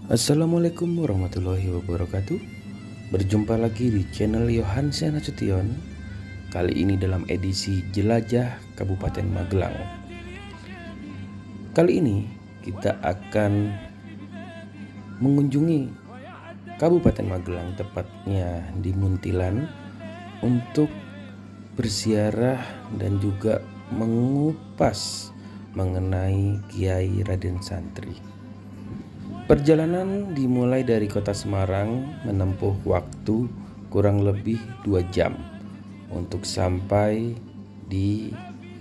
Assalamualaikum warahmatullahi wabarakatuh. Berjumpa lagi di channel Yohansyah Nasution. Kali ini dalam edisi Jelajah Kabupaten Magelang. Kali ini kita akan mengunjungi Kabupaten Magelang, tepatnya di Muntilan, untuk berziarah dan juga mengupas mengenai Kiai Raden Santri. Perjalanan dimulai dari kota Semarang, menempuh waktu kurang lebih 2 jam untuk sampai di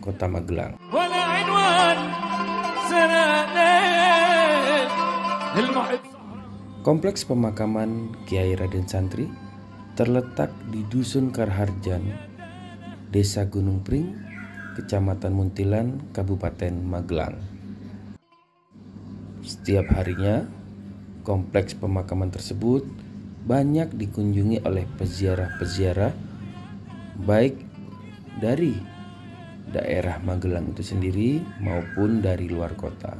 kota Magelang. Kompleks pemakaman Kiai Raden Santri terletak di Dusun Karharjan, Desa Gunung Pring, Kecamatan Muntilan, Kabupaten Magelang. Setiap harinya, kompleks pemakaman tersebut banyak dikunjungi oleh peziarah-peziarah, baik dari daerah Magelang itu sendiri maupun dari luar kota.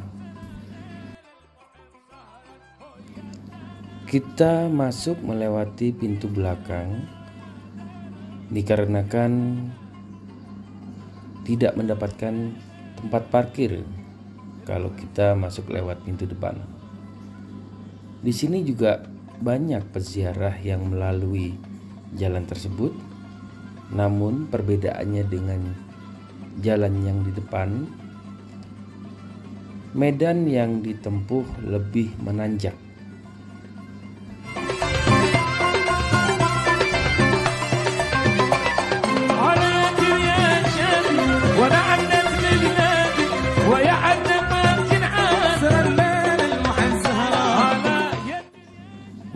Kita masuk melewati pintu belakang dikarenakan tidak mendapatkan tempat parkir kalau kita masuk lewat pintu depan. Di sini juga banyak peziarah yang melalui jalan tersebut. Namun perbedaannya dengan jalan yang di depan, medan yang ditempuh lebih menanjak.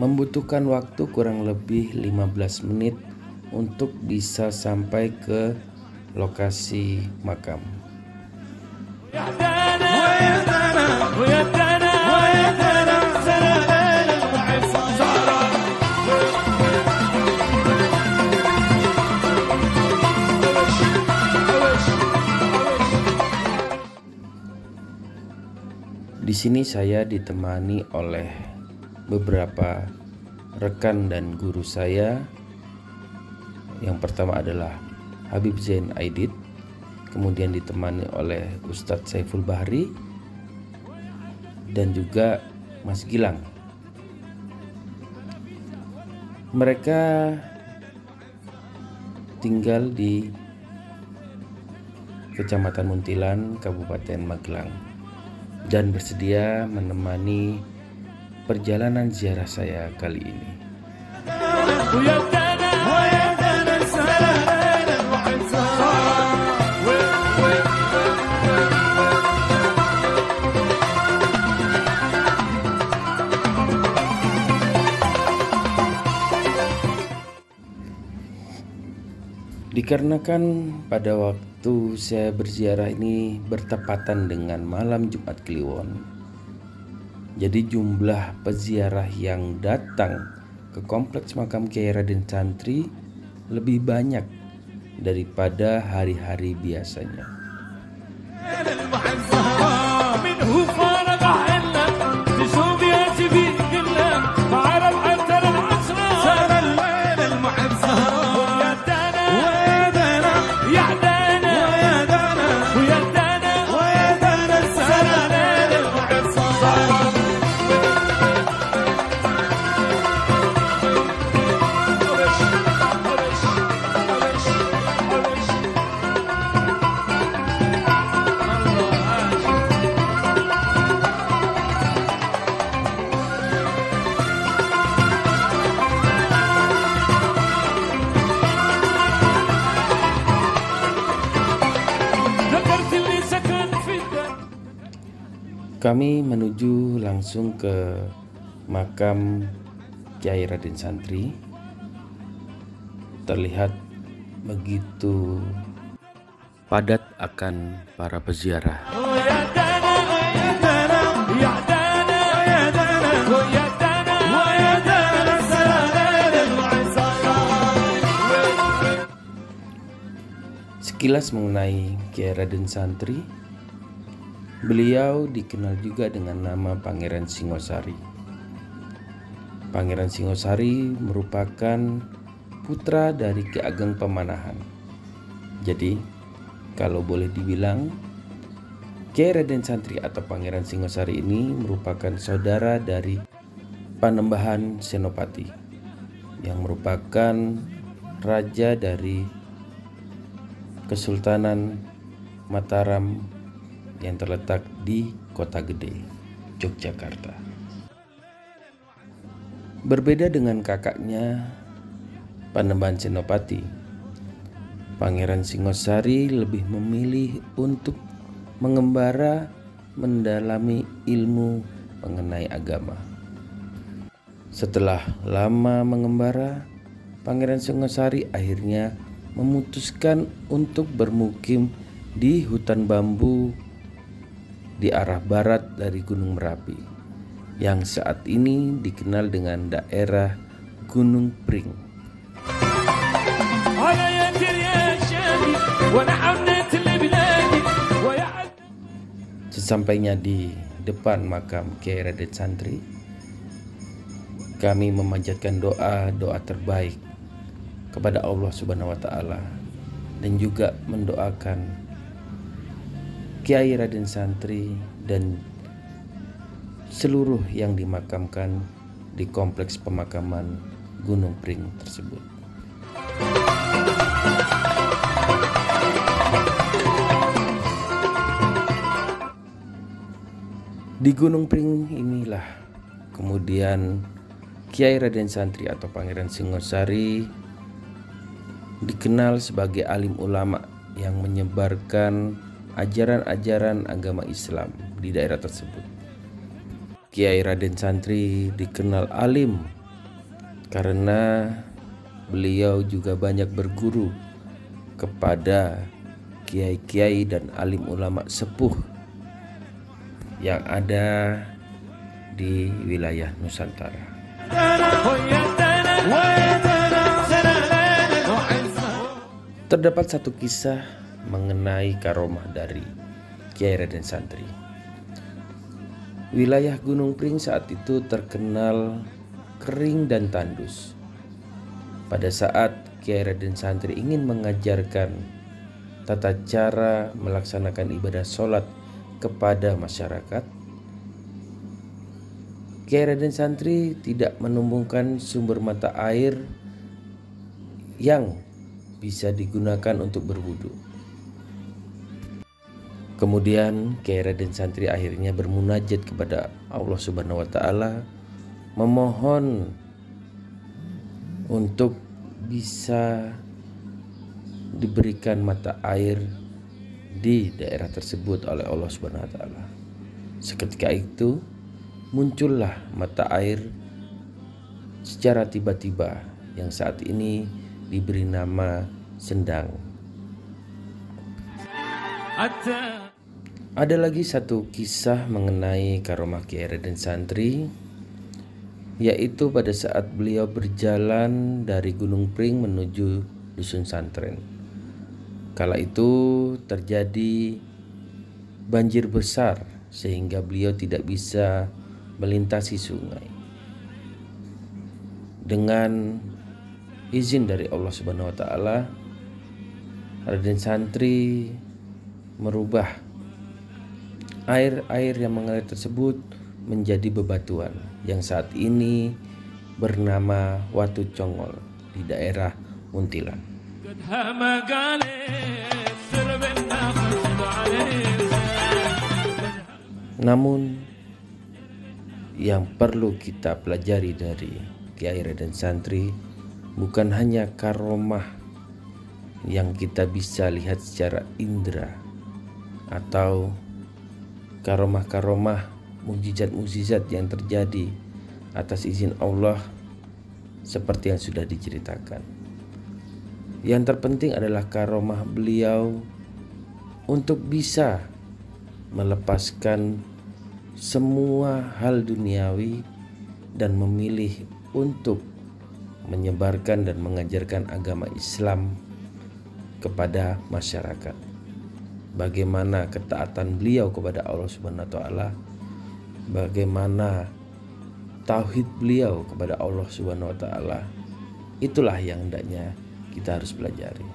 Membutuhkan waktu kurang lebih 15 menit untuk bisa sampai ke lokasi makam. Di sini saya ditemani oleh beberapa rekan dan guru saya. Yang pertama adalah Habib Zain Aidit, kemudian ditemani oleh Ustadz Saiful Bahri dan juga Mas Gilang. Mereka tinggal di Kecamatan Muntilan, Kabupaten Magelang, dan bersedia menemani perjalanan ziarah saya kali ini. Dikarenakan pada waktu saya berziarah ini bertepatan dengan malam Jumat Kliwon, jadi jumlah peziarah yang datang ke kompleks makam Kiai Raden Santri lebih banyak daripada hari-hari biasanya. Kami menuju langsung ke makam Kiai Raden Santri. Terlihat begitu padat akan para peziarah. Sekilas mengenai Kiai Raden Santri, beliau dikenal juga dengan nama Pangeran Singosari. Pangeran Singosari merupakan putra dari Ki Ageng Pamanahan. Jadi, kalau boleh dibilang, Kiai Raden Santri atau Pangeran Singosari ini merupakan saudara dari Panembahan Senopati yang merupakan raja dari Kesultanan Mataram yang terletak di Kota Gede, Yogyakarta. Berbeda dengan kakaknya Panembahan Senopati, Pangeran Singosari lebih memilih untuk mengembara mendalami ilmu mengenai agama. Setelah lama mengembara, Pangeran Singosari akhirnya memutuskan untuk bermukim di hutan bambu di arah barat dari Gunung Merapi yang saat ini dikenal dengan daerah Gunung Pring. Sesampainya di depan makam Kiai Raden Santri, kami memanjatkan doa terbaik kepada Allah Subhanahu wa Ta'ala dan juga mendoakan Kiai Raden Santri dan seluruh yang dimakamkan di kompleks pemakaman Gunung Pring tersebut. Di Gunung Pring inilah kemudian Kiai Raden Santri atau Pangeran Singosari dikenal sebagai alim ulama yang menyebarkan ajaran-ajaran agama Islam di daerah tersebut. Kiai Raden Santri dikenal alim karena beliau juga banyak berguru kepada kiai-kiai dan alim ulama sepuh yang ada di wilayah Nusantara. Terdapat satu kisah mengenai karomah dari Kiai Raden Santri. Wilayah Gunung Pring saat itu terkenal kering dan tandus. Pada saat Kiai Raden Santri ingin mengajarkan tata cara melaksanakan ibadah sholat kepada masyarakat, Kiai Raden Santri tidak menemukan sumber mata air yang bisa digunakan untuk berwudu. Kemudian Kiai Raden Santri akhirnya bermunajat kepada Allah Subhanahu wa Ta'ala, memohon untuk bisa diberikan mata air di daerah tersebut oleh Allah Subhanahu wa Ta'ala. Seketika itu muncullah mata air secara tiba-tiba yang saat ini diberi nama Sendang. Ada lagi satu kisah mengenai karomah Kiai Raden Santri, yaitu pada saat beliau berjalan dari Gunung Pring menuju Dusun Santren. Kala itu terjadi banjir besar sehingga beliau tidak bisa melintasi sungai. Dengan izin dari Allah Subhanahu wa Ta'ala, Raden Santri merubah air yang mengalir tersebut menjadi bebatuan yang saat ini bernama Watu Congol di daerah Muntilan. Namun yang perlu kita pelajari dari Kiai Raden Santri bukan hanya karomah yang kita bisa lihat secara indera atau karomah-karomah mukjizat-mukjizat yang terjadi atas izin Allah seperti yang sudah diceritakan. Yang terpenting adalah karomah beliau untuk bisa melepaskan semua hal duniawi dan memilih untuk menyebarkan dan mengajarkan agama Islam kepada masyarakat. Bagaimana ketaatan beliau kepada Allah Subhanahu wa Ta'ala, bagaimana tauhid beliau kepada Allah Subhanahu wa taala. Itulah yang hendaknya kita harus pelajari.